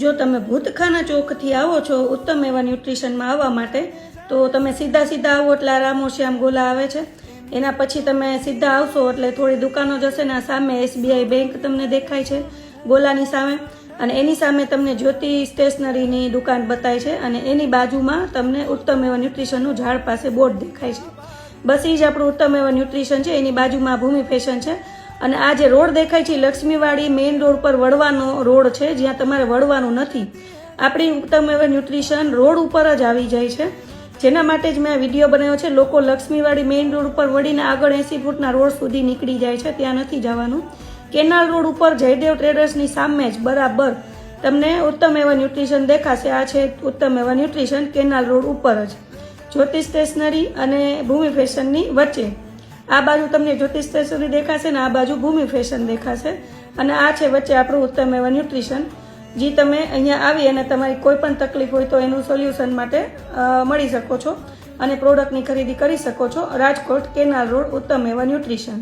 જો તમે ભૂતખાના ચોકથી આવો છો ઉત્તમ એવા ન્યુટ્રિશનમાં આવવા માટે તો તમે સીધા આવો એટલે આ રામોશ્યામ ગોલા આવે છે. એના પછી તમે સીધા આવશો એટલે થોડી દુકાનો જશે ને સામે SBI બેંક તમને દેખાય છે ગોલાની સામે, અને એની સામે તમને જ્યોતિ સ્ટેશનરીની દુકાન બતાય છે અને એની બાજુમાં તમને ઉત્તમ એવા ન્યુટ્રિશનનું ઝાડ પાસે બોર્ડ દેખાય છે. બસ એ જ આપણું ઉત્તમ એવા ન્યુટ્રિશન છે. એની બાજુમાં ભૂમિ ફેશન છે અને આ જે રોડ દેખાય છે લક્ષ્મીવાડી મેઇન રોડ પર વળવાનો રોડ છે, જ્યાં તમારે વળવાનું નથી. આપણી ઉત્તમ એવા ન્યુટ્રિશન રોડ ઉપર જ આવી જાય છે, જેના માટે જ મેં આ વિડીયો બનાવ્યો છે. લોકો લક્ષ્મીવાડી મેઇન રોડ ઉપર વળીને આગળ 80 ફૂટના રોડ સુધી નીકળી જાય છે, ત્યાં નથી જવાનું. કેનાલ રોડ ઉપર જયદેવ ટ્રેડર્સની સામે જ બરાબર તમને ઉત્તમ એવા ન્યુટ્રિશન દેખાશે. આ છે ઉત્તમ એવા ન્યુટ્રિશન કેનાલ રોડ ઉપર જ, જ્યોતિ સ્ટેશનરી અને ભૂમિ ફેશનની વચ્ચે. આ બાજુ તમને જ્યોતિ સ્ટેશનરી દેખાશે ને આ બાજુ ભૂમિ ફેશન દેખાશે, અને આ છે વચ્ચે આપણું ઉત્તમ એવા ન્યુટ્રિશન, જે તમે અહીંયા આવી અને તમારી કોઈ પણ તકલીફ હોય તો એનું સોલ્યુશન માટે મળી શકો છો અને પ્રોડક્ટની ખરીદી કરી શકો છો. રાજકોટ કેનાલ રોડ ઉત્તમ એવા ન્યુટ્રિશન.